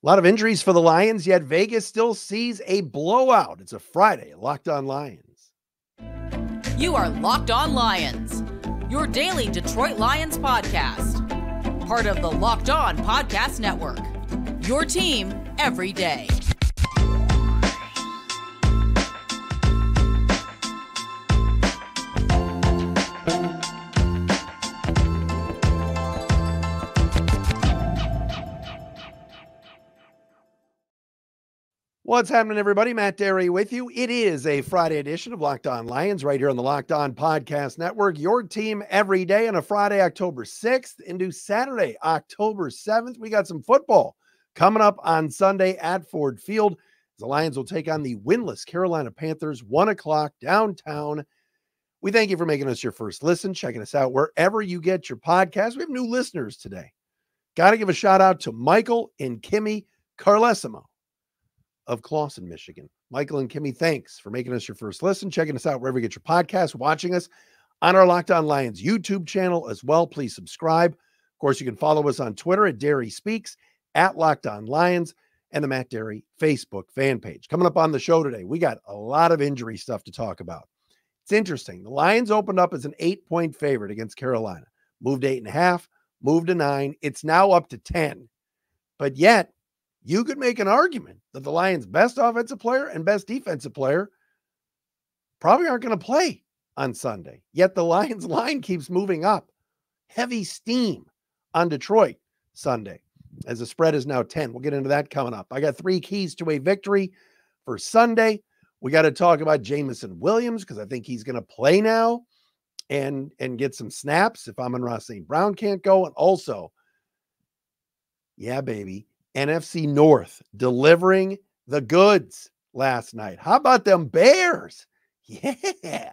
A lot of injuries for the Lions, yet Vegas still sees a blowout. It's a Friday, Locked On Lions. You are Locked On Lions, your daily Detroit Lions podcast. Part of the Locked On Podcast Network, your team every day. What's happening, everybody? Matt Derry with you. It is a Friday edition of Locked On Lions right here on the Locked On Podcast Network. Your team every day on a Friday, October 6th into Saturday, October 7th. We got some football coming up on Sunday at Ford Field. The Lions will take on the winless Carolina Panthers, 1 o'clock downtown. We thank you for making us your first listen, checking us out wherever you get your podcast. We have new listeners today. Got to give a shout out to Michael and Kimmy Carlesimo of Clawson, Michigan. Michael and Kimmy, thanks for making us your first listen, checking us out wherever you get your podcast, watching us on our Locked On Lions YouTube channel as well. Please subscribe. Of course, you can follow us on Twitter at Derry Speaks, at Locked On Lions, and the Matt Derry Facebook fan page. Coming up on the show today, we got a lot of injury stuff to talk about. It's interesting. The Lions opened up as an 8-point favorite against Carolina, moved 8.5, moved to 9. It's now up to 10. But yet, you could make an argument that the Lions' best offensive player and best defensive player probably aren't going to play on Sunday. Yet the Lions line keeps moving up. Heavy steam on Detroit Sunday as the spread is now 10. We'll get into that coming up. I got 3 keys to a victory for Sunday. We got to talk about Jameson Williams because I think he's going to play now and get some snaps if Amon-Ra St Brown can't go. And also, yeah, baby, NFC North delivering the goods last night. How about them Bears? Yeah.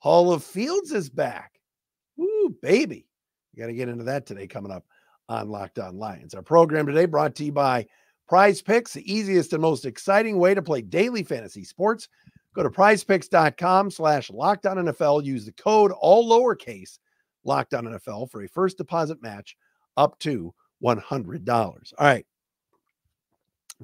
Hall of Fields is back. Woo, baby. You got to get into that today coming up on Locked On Lions. Our program today brought to you by PrizePicks, the easiest and most exciting way to play daily fantasy sports. Go to prizepicks.com/LockedOnNFL. Use the code all lowercase LockedOnNFL for a first deposit match up to $100. All right.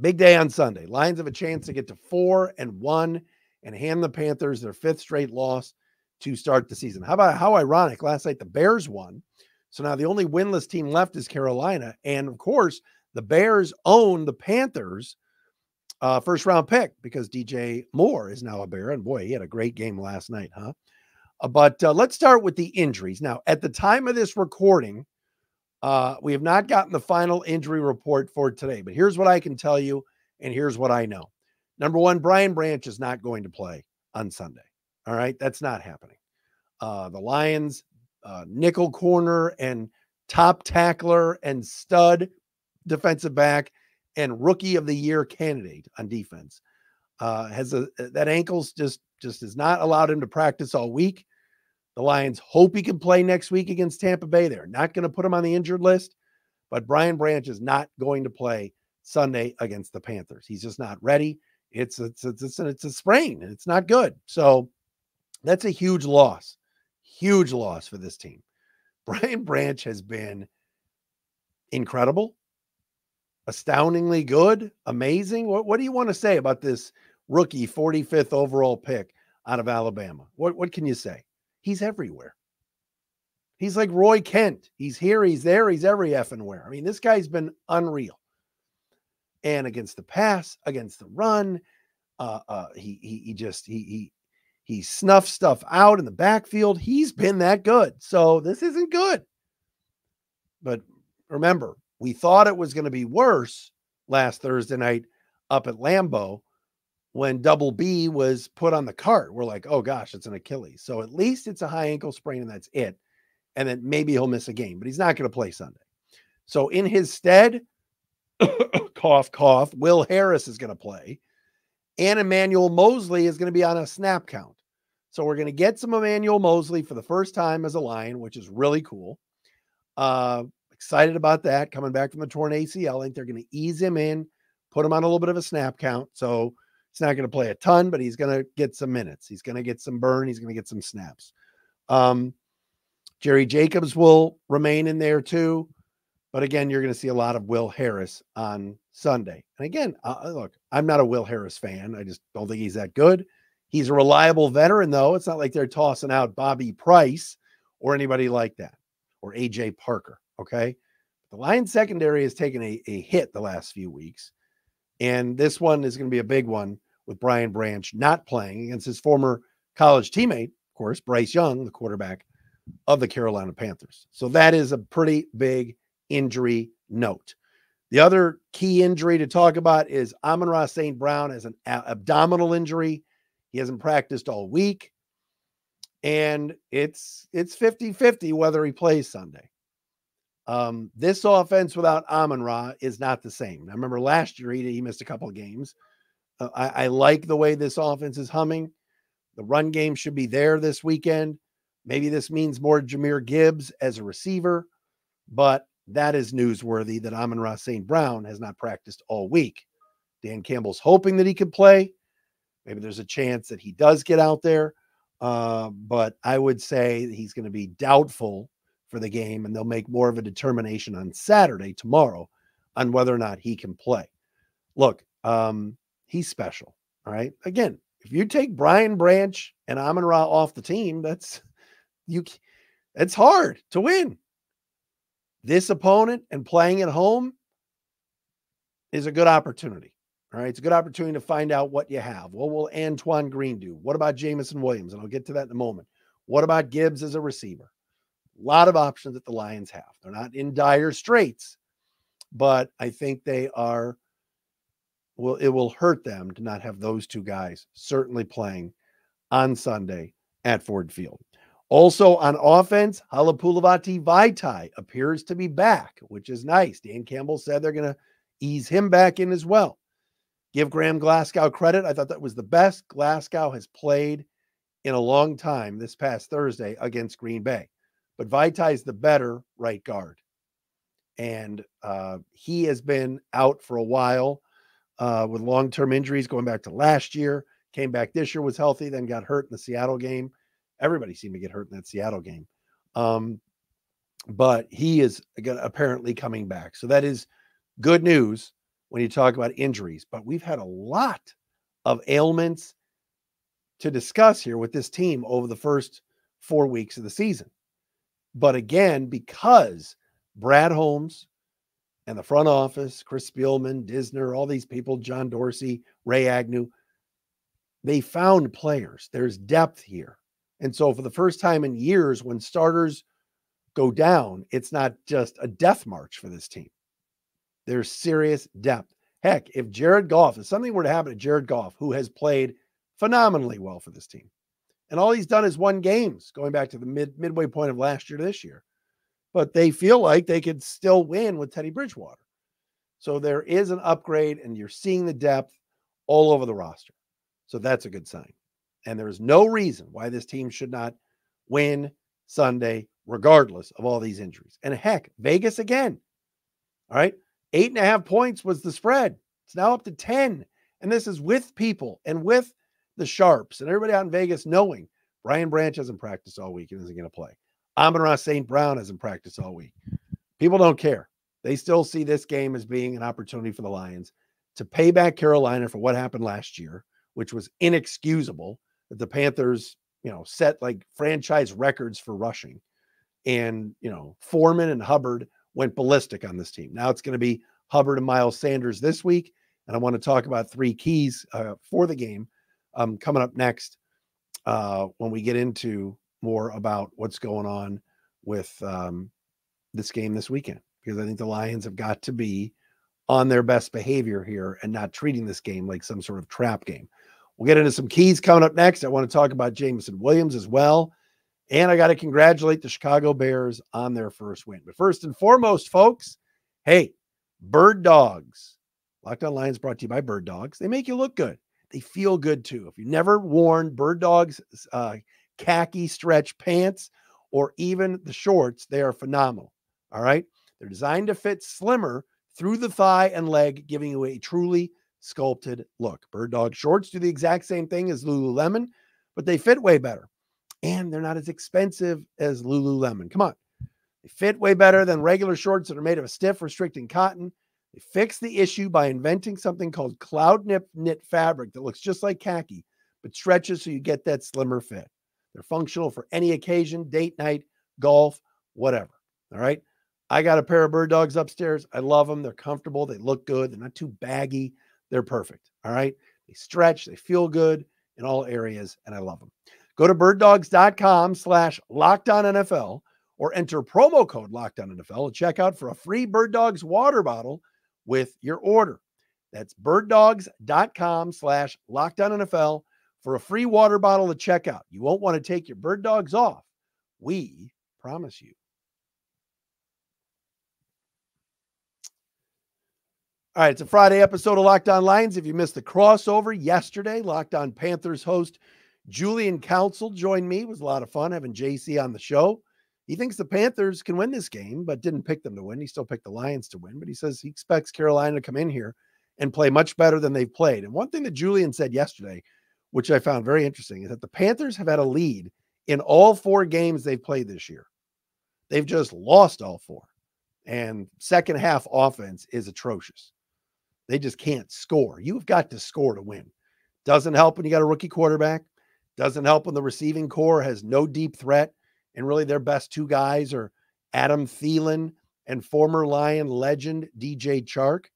Big day on Sunday. Lions have a chance to get to 4-1 and hand the Panthers their 5th straight loss to start the season. How ironic. Last night, the Bears won. So now the only winless team left is Carolina. And of course, the Bears own the Panthers first round pick because DJ Moore is now a Bear. And boy, he had a great game last night, huh? But let's start with the injuries. Now, at the time of this recording, we have not gotten the final injury report for today, but here's what I can tell you, and here's what I know. Number one, Brian Branch is not going to play on Sunday. All right, that's not happening. The Lions, nickel corner and top tackler and stud defensive back and rookie of the year candidate on defense that ankle's just has not allowed him to practice all week. The Lions hope he can play next week against Tampa Bay. They're not going to put him on the injured list, but Brian Branch is not going to play Sunday against the Panthers. He's just not ready. It's a sprain. It's not good. So that's a huge loss for this team. Brian Branch has been incredible, astoundingly good, amazing. What do you want to say about this rookie 45th overall pick out of Alabama? What can you say? He's everywhere. He's like Roy Kent. He's here, he's there, he's every effing where. I mean, this guy's been unreal. And against the pass, against the run, he snuffs stuff out in the backfield. He's been that good. So this isn't good. But remember, we thought it was going to be worse last Thursday night up at Lambeau when Double B was put on the cart. We're like, oh gosh, it's an Achilles. So at least it's a high ankle sprain and that's it. And then maybe he'll miss a game, but he's not going to play Sunday. So in his stead, cough, cough, Will Harris is going to play. And Emmanuel Mosley is going to be on a snap count. So we're going to get some Emmanuel Mosley for the first time as a Lion, which is really cool. Excited about that. Coming back from the torn ACL. I think they're going to ease him in, put him on a little bit of a snap count. So he's not going to play a ton, but he's going to get some minutes. He's going to get some burn. He's going to get some snaps. Jerry Jacobs will remain in there too. But again, you're going to see a lot of Will Harris on Sunday. And again, look, I'm not a Will Harris fan. I just don't think he's that good. He's a reliable veteran, though. It's not like they're tossing out Bobby Price or anybody like that, or AJ Parker. Okay. The Lions secondary has taken a hit the last few weeks. And this one is going to be a big one with Brian Branch not playing against his former college teammate, of course, Bryce Young, the quarterback of the Carolina Panthers. So that is a pretty big injury note. The other key injury to talk about is Amon-Ra St. Brown has an abdominal injury. He hasn't practiced all week. And it's 50-50 whether he plays Sunday. This offense without Amon-Ra is not the same. I remember last year he missed a couple of games. I like the way this offense is humming. The run game should be there this weekend. Maybe this means more Jahmyr Gibbs as a receiver, but that is newsworthy that Amon-Ra St. Brown has not practiced all week. Dan Campbell's hoping that he could play. Maybe there's a chance that he does get out there. But I would say he's going to be doubtful for the game, and they'll make more of a determination on Saturday, tomorrow, on whether or not he can play. Look, he's special. All right. Again, if you take Brian Branch and Amon-Ra off the team, it's hard to win. This opponent and playing at home is a good opportunity. All right. It's a good opportunity to find out what you have. What will Antoine Green do? What about Jameson Williams? And I'll get to that in a moment. What about Gibbs as a receiver? A lot of options that the Lions have. They're not in dire straits, but I think it will hurt them to not have those two guys certainly playing on Sunday at Ford Field. Also on offense, Halapoulivaati Vaitai appears to be back, which is nice. Dan Campbell said they're going to ease him back in as well. Give Graham Glasgow credit. I thought that was the best Glasgow has played in a long time this past Thursday against Green Bay. But Vaitai is the better right guard. And he has been out for a while with long-term injuries going back to last year. Came back this year, was healthy, then got hurt in the Seattle game. Everybody seemed to get hurt in that Seattle game. But he is apparently coming back. So that is good news when you talk about injuries. But we've had a lot of ailments to discuss here with this team over the first 4 weeks of the season. But again, because Brad Holmes and the front office, Chris Spielman, Disner, all these people, John Dorsey, Ray Agnew, they found players. There's depth here. And so for the first time in years, when starters go down, it's not just a death march for this team. There's serious depth. Heck, if something were to happen to Jared Goff, who has played phenomenally well for this team, and all he's done is won games going back to the midway point of last year to this year, but they feel like they could still win with Teddy Bridgewater. So there is an upgrade, and you're seeing the depth all over the roster. So that's a good sign. And there is no reason why this team should not win Sunday, regardless of all these injuries. And heck, Vegas again. All right. 8.5 points was the spread. It's now up to 10. And this is with people and with the sharps and everybody out in Vegas knowing Brian Branch hasn't practiced all week and isn't going to play. Amon-Ra St. Brown hasn't practiced all week. People don't care. They still see this game as being an opportunity for the Lions to pay back Carolina for what happened last year, which was inexcusable. That the Panthers, set like franchise records for rushing, and, Foreman and Hubbard went ballistic on this team. Now it's going to be Hubbard and Miles Sanders this week. And I want to talk about 3 keys for the game coming up next when we get into more about what's going on with this game this weekend, because I think the Lions have got to be on their best behavior here and not treating this game like some sort of trap game. We'll get into some keys coming up next. I want to talk about Jameson Williams as well. And I got to congratulate the Chicago Bears on their first win. But first and foremost, folks, hey, Bird Dogs. Locked On Lions brought to you by Bird Dogs. They make you look good. They feel good too. If you've never worn Bird Dogs khaki stretch pants or even the shorts, they are phenomenal. All right. They're designed to fit slimmer through the thigh and leg, giving you a truly sculpted look. Bird Dog shorts do the exact same thing as Lululemon, but they fit way better. And they're not as expensive as Lululemon. Come on. They fit way better than regular shorts that are made of a stiff, restricting cotton. They fixed the issue by inventing something called cloud knit fabric that looks just like khaki, but stretches so you get that slimmer fit. They're functional for any occasion, date night, golf, whatever. All right. I got a pair of bird dogs upstairs. I love them. They're comfortable. They look good. They're not too baggy. They're perfect. All right. They stretch. They feel good in all areas, and I love them. Go to birddogs.com/LockedOnNFL or enter promo code LockedOnNFL at checkout for a free Bird Dogs water bottle with your order. That's birddogs.com/LockedOnNFL for a free water bottle at checkout. You won't want to take your bird dogs off. We promise you. All right, it's a Friday episode of Locked On Lions. If you missed the crossover yesterday, Locked On Panthers host Julian Council joined me. It was a lot of fun having JC on the show. He thinks the Panthers can win this game, but didn't pick them to win. He still picked the Lions to win, but he says he expects Carolina to come in here and play much better than they've played. And one thing that Julian said yesterday, which I found very interesting, is that the Panthers have had a lead in all 4 games they've played this year. They've just lost all 4. And second half offense is atrocious. They just can't score. You've got to score to win. Doesn't help when you got a rookie quarterback. Doesn't help when the receiving core has no deep threat. And really their best 2 guys are Adam Thielen and former Lion legend DJ Chark.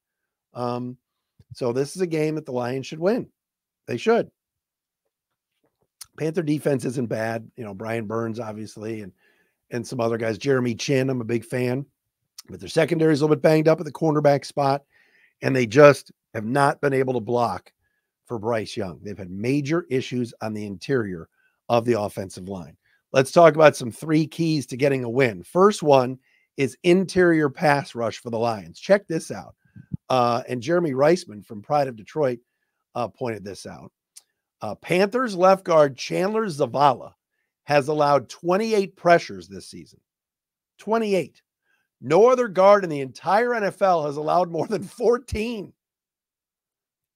So this is a game that the Lions should win. They should. Panther defense isn't bad. You know, Brian Burns, obviously, and some other guys. Jeremy Chin, I'm a big fan. But their secondary is a little bit banged up at the cornerback spot. And they just have not been able to block for Bryce Young. They've had major issues on the interior of the offensive line. Let's talk about some 3 keys to getting a win. First one is interior pass rush for the Lions. Check this out. And Jeremy Reisman from Pride of Detroit pointed this out. Panthers left guard Chandler Zavala has allowed 28 pressures this season. 28. No other guard in the entire NFL has allowed more than 14.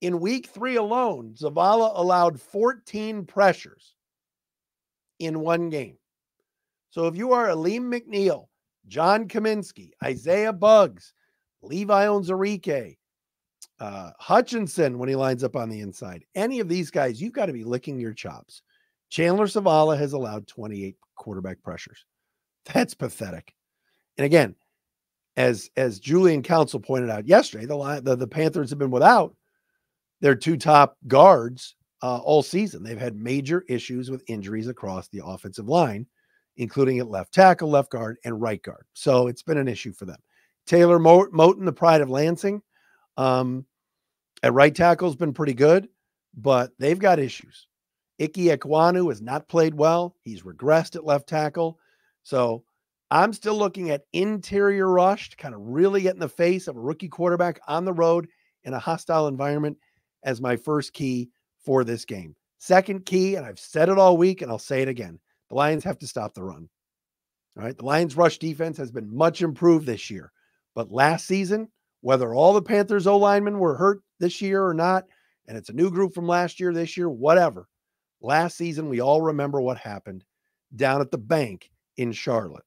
In week 3 alone, Zavala allowed 14 pressures in 1 game. So if you are Aleem McNeil, John Kaminsky, Isaiah Buggs, Levi Onwuzurike, Hutchinson when he lines up on the inside, any of these guys, you've got to be licking your chops. Chandler Zavala has allowed 28 quarterback pressures. That's pathetic. And again, as Julian Council pointed out yesterday, the Panthers have been without their 2 top guards all season. They've had major issues with injuries across the offensive line, including at left tackle, left guard, and right guard. So it's been an issue for them. Taylor Moton, the pride of Lansing, at right tackle has been pretty good, but they've got issues. Ike Ekwonu has not played well. He's regressed at left tackle. So I'm still looking at interior rush to kind of really get in the face of a rookie quarterback on the road in a hostile environment as my first key for this game. Second key, and I've said it all week and I'll say it again, the Lions have to stop the run. All right. The Lions rush defense has been much improved this year, but last season, whether all the Panthers O-linemen were hurt this year or not, and it's a new group from last year, this year, whatever. Last season, we all remember what happened down at the bank in Charlotte.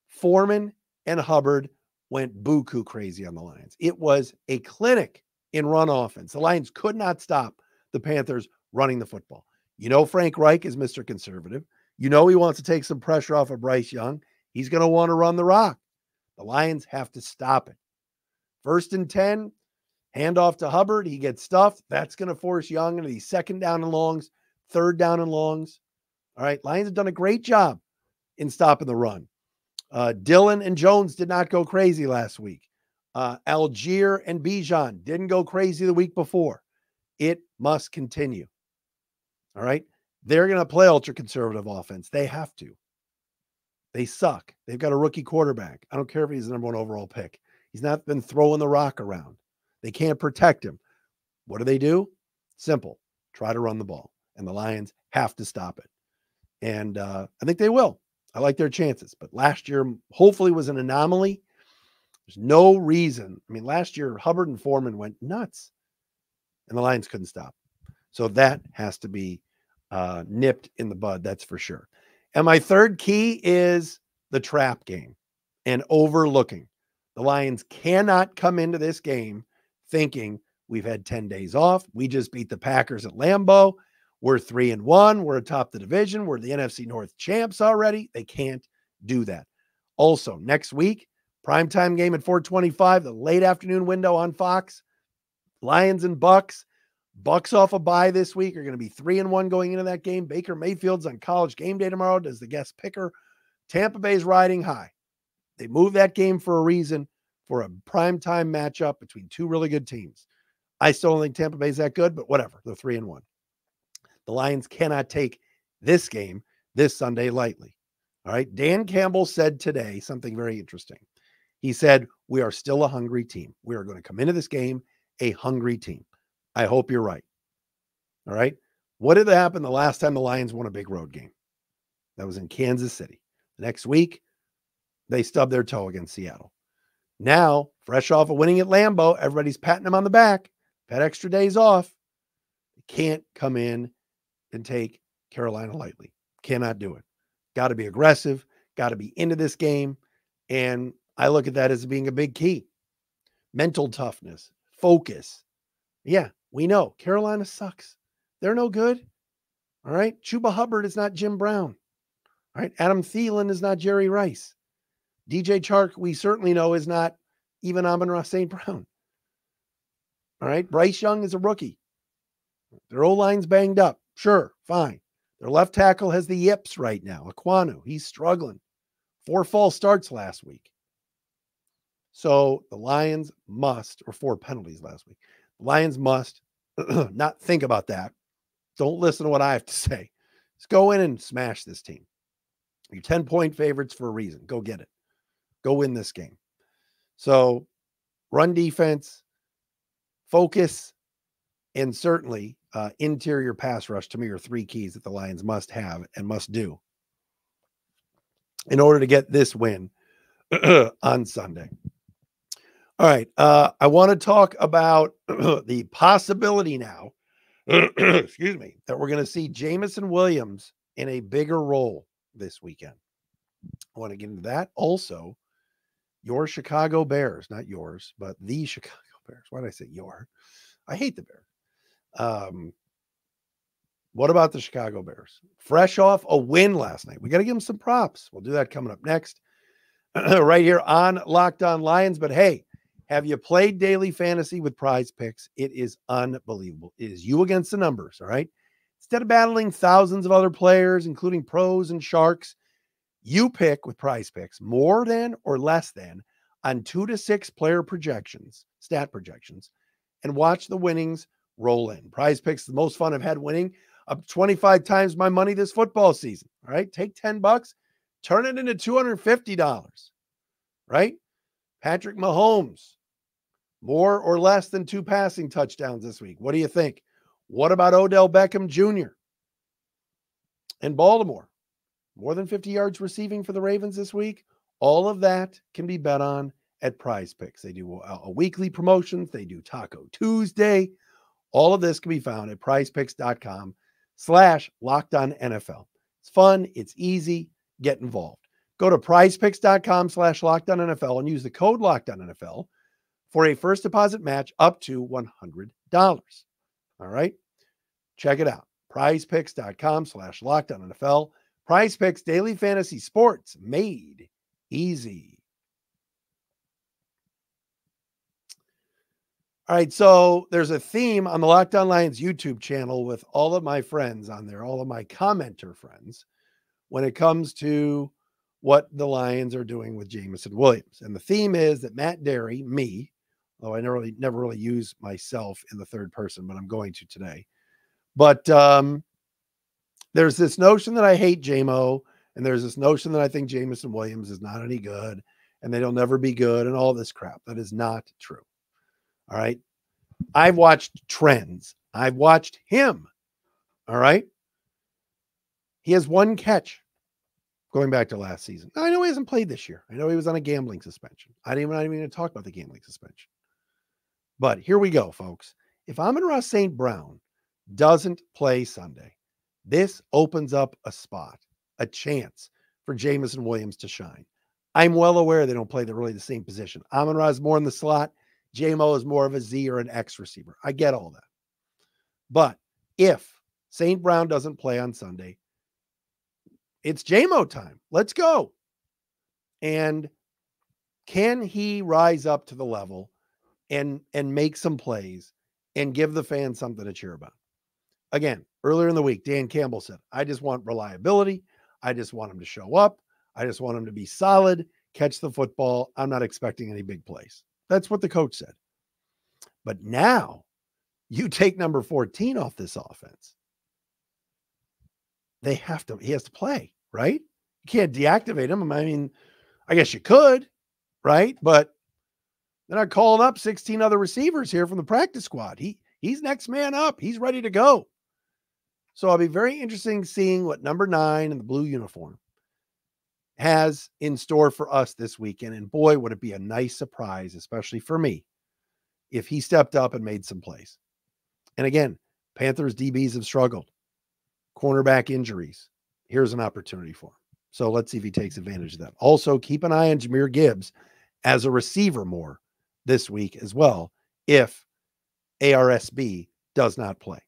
Foreman and Hubbard went buku crazy on the Lions. It was a clinic in run offense. The Lions could not stop the Panthers running the football. You know, Frank Reich is Mr. Conservative. You know, he wants to take some pressure off of Bryce Young. He's going to want to run the rock. The Lions have to stop it. 1st and 10, handoff to Hubbard. He gets stuffed. That's going to force Young into these 2nd down and longs, 3rd down and longs. All right. Lions have done a great job in stopping the run. Dillon and Jones did not go crazy last week. Algier and Bijan didn't go crazy the week before. It must continue. All right. They're going to play ultra-conservative offense. They have to. They suck. They've got a rookie quarterback. I don't care if he's the number 1 overall pick. He's not been throwing the rock around. They can't protect him. What do? Simple. Try to run the ball. And the Lions have to stop it. And I think they will. I like their chances. But last year, hopefully, was an anomaly. There's no reason. I mean, last year, Hubbard and Foreman went nuts. And the Lions couldn't stop. So that has to be nipped in the bud. That's for sure. And my third key is the trap game. and overlooking. The Lions cannot come into this game thinking we've had 10 days off. We just beat the Packers at Lambeau. We're 3-1. We're atop the division. We're the NFC North champs already. They can't do that. Also, next week, primetime game at 4:25, the late afternoon window on Fox. Lions and Bucks. Bucks off a bye this week are going to be 3-1 going into that game. Baker Mayfield's on College game day tomorrow as the guest picker. Tampa Bay's riding high. They moved that game for a reason, for a primetime matchup between two really good teams. I still don't think Tampa Bay's that good, but whatever. They're 3-1. The Lions cannot take this game this Sunday lightly. All right. Dan Campbell said today something very interesting. He said, we are still a hungry team. We are going to come into this game a hungry team. I hope you're right. All right. What did happen the last time the Lions won a big road game? That was in Kansas City. The next week, they stubbed their toe against Seattle. Now, fresh off of winning at Lambeau, everybody's patting them on the back. Had extra days off. They can't come in and take Carolina lightly. Cannot do it. Got to be aggressive. Got to be into this game. And I look at that as being a big key. Mental toughness, focus. Yeah, we know Carolina sucks. They're no good. All right. Chuba Hubbard is not Jim Brown. All right. Adam Thielen is not Jerry Rice. DJ Chark, we certainly know, is not even Amon-Ra St. Brown. All right. Bryce Young is a rookie. Their O-line's banged up. Sure. Fine. Their left tackle has the yips right now. Aquanu, he's struggling. 4 false starts last week. So the Lions must, or 4 penalties last week. The Lions must not think about that. Don't listen to what I have to say. Just go in and smash this team. You're 10-point favorites for a reason. Go get it. Go win this game. So run defense, focus, and certainly interior pass rush to me are 3 keys that the Lions must have and must do in order to get this win on Sunday. All right. I want to talk about the possibility now, excuse me, that we're going to see Jameson Williams in a bigger role this weekend. I want to get into that. Also, your Chicago Bears, not yours, but the Chicago Bears. Why did I say your? I hate the Bears. What about the Chicago Bears? Fresh off a win last night. We got to give them some props. We'll do that coming up next right here on Locked On Lions. But hey, have you played daily fantasy with PrizePicks? It is unbelievable. It is you against the numbers, all right? Instead of battling thousands of other players, including pros and sharks, you pick with PrizePicks more than or less than on 2 to 6 player projections, stat projections, and watch the winnings roll in. PrizePicks is the most fun I've had winning, up 25 times my money this football season. All right, take $10, turn it into $250, right? Patrick Mahomes, more or less than 2 passing touchdowns this week. What do you think? What about Odell Beckham Jr. in Baltimore? More than 50 yards receiving for the Ravens this week. All of that can be bet on at PrizePicks. They do a weekly promotions. They do Taco Tuesday. All of this can be found at prizepicks.com/LockedOnNFL. It's fun. It's easy. Get involved. Go to prizepicks.com/LockedOnNFL and use the code LockedOnNFL for a first deposit match up to $100. All right. Check it out. prizepicks.com/LockedOnNFL. PrizePicks daily fantasy sports made easy. All right, so there's a theme on the Locked On Lions YouTube channel with all of my friends on there, all of my commenter friends, when it comes to what the Lions are doing with Jameson Williams. And the theme is that Matt Derry, me, although I never really use myself in the third person, but I'm going to today. But there's this notion that I hate JMO, and there's this notion that I think Jameson Williams is not any good, and that he'll never be good, and all this crap. That is not true. All right. I've watched trends. I've watched him. All right. He has 1 catch going back to last season. I know he hasn't played this year. I know he was on a gambling suspension. I'm not even going to talk about the gambling suspension. But here we go, folks. If Amon-Ra St. Brown doesn't play Sunday, this opens up a spot, a chance for Jameson Williams to shine. I'm well aware they don't play really the same position. Amon-Ra is more in the slot. J-Mo is more of a Z or an X receiver. I get all that. But if St. Brown doesn't play on Sunday, it's J-Mo time. Let's go. And can he rise up to the level and make some plays and give the fans something to cheer about? Again, earlier in the week, Dan Campbell said, I just want reliability. I just want him to show up. I just want him to be solid, catch the football. I'm not expecting any big plays. That's what the coach said. But now you take number 14 off this offense. He has to play, right? You can't deactivate him. I mean, I guess you could, right? But they're not calling up 16 other receivers here from the practice squad. He's next man up. He's ready to go. So I'll be very interested seeing what number 9 in the blue uniform has in store for us this weekend. And boy, would it be a nice surprise, especially for me, if he stepped up and made some plays. And again, Panthers DBs have struggled. Cornerback injuries. Here's an opportunity for him. So let's see if he takes advantage of that. Also, keep an eye on Jahmyr Gibbs as a receiver more this week as well, if ARSB does not play.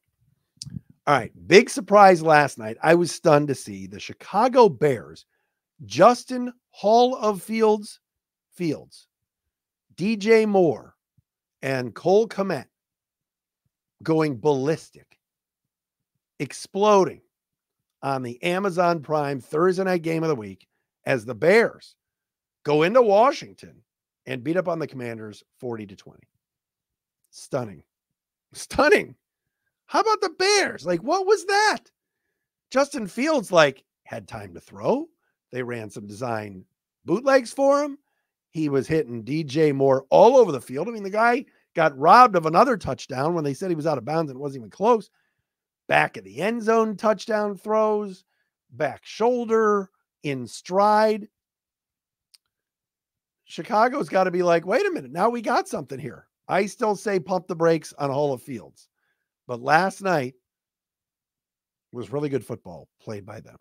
All right, big surprise last night. I was stunned to see the Chicago Bears, Justin Hall of Fields, DJ Moore, and Cole Kmet going ballistic, exploding on the Amazon Prime Thursday night game of the week as the Bears go into Washington and beat up on the Commanders 40-20. Stunning. How about the Bears? Like, what was that? Justin Fields, had time to throw. They ran some design bootlegs for him. He was hitting DJ Moore all over the field. I mean, the guy got robbed of another touchdown when they said he was out of bounds and it wasn't even close. Back of the end zone touchdown throws, back shoulder, in stride. Chicago's got to be like, wait a minute, now we got something here. I still say pump the brakes on Hall of Fields. But last night was really good football played by them.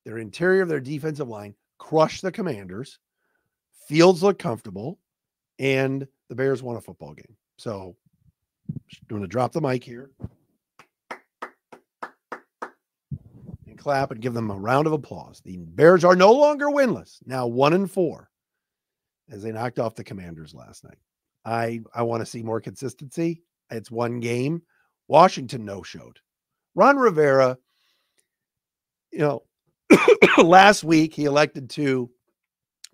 Their interior of their defensive line crushed the Commanders. Fields looked comfortable, and the Bears won a football game. So I'm going to drop the mic here and clap and give them a round of applause. The Bears are no longer winless, now 1-4, as they knocked off the Commanders last night. I want to see more consistency. It's one game. Washington no-showed. Ron Rivera, last week he elected to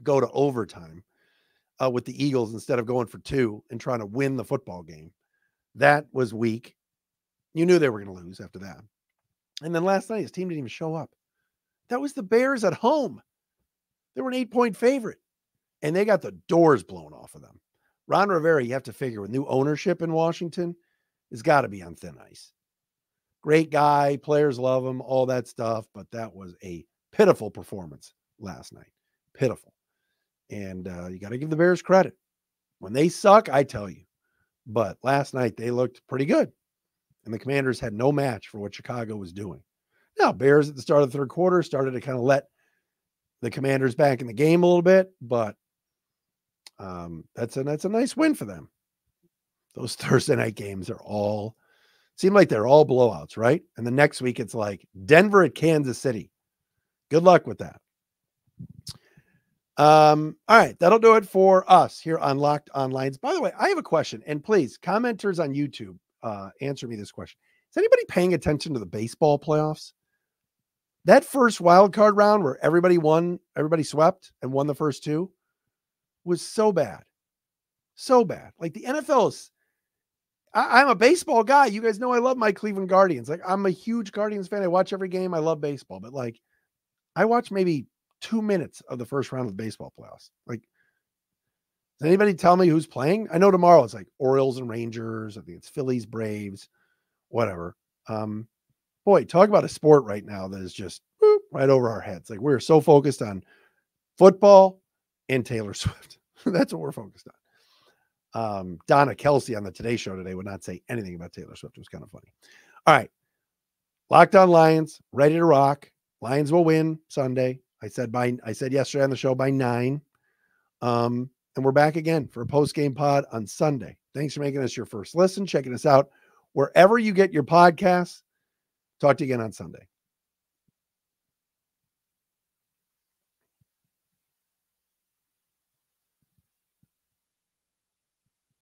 go to overtime with the Eagles instead of going for 2 and trying to win the football game. That was weak. You knew they were going to lose after that. And then last night his team didn't even show up. That was the Bears at home. They were an 8-point favorite, and they got the doors blown off of them. Ron Rivera, you have to figure, with new ownership in Washington, has got to be on thin ice. Great guy, players love him, all that stuff, but that was a pitiful performance last night. Pitiful. And you got to give the Bears credit. When they suck, I tell you. But last night they looked pretty good, and the Commanders had no match for what Chicago was doing. Now, Bears at the start of the third quarter started to kind of let the Commanders back in the game a little bit, but that's a nice win for them. Those Thursday night games seem like they're all blowouts, right? And the next week it's like Denver at Kansas City. Good luck with that. All right, that'll do it for us here on Locked On Lions. By the way, I have a question, and please, commenters on YouTube, answer me this question. Is anybody paying attention to the baseball playoffs? That first wild card round where everybody swept and won the first 2 was so bad. So bad. Like the NFL I'm a baseball guy. You guys know I love my Cleveland Guardians. Like, I'm a huge Guardians fan. I watch every game. I love baseball. But, I watch maybe 2 minutes of the first round of the baseball playoffs. Does anybody tell me who's playing? I know tomorrow it's Orioles and Rangers. I think it's Phillies, Braves, whatever. Boy, talk about a sport right now that is just right over our heads. We're so focused on football and Taylor Swift. That's what we're focused on. Donna Kelsey on the Today Show today would not say anything about Taylor Swift. It was kind of funny. All right. Locked On Lions, ready to rock. Lions will win Sunday. I said yesterday on the show by 9. And we're back again for a post-game pod on Sunday. Thanks for making us your first listen, checking us out wherever you get your podcasts. Talk to you again on Sunday.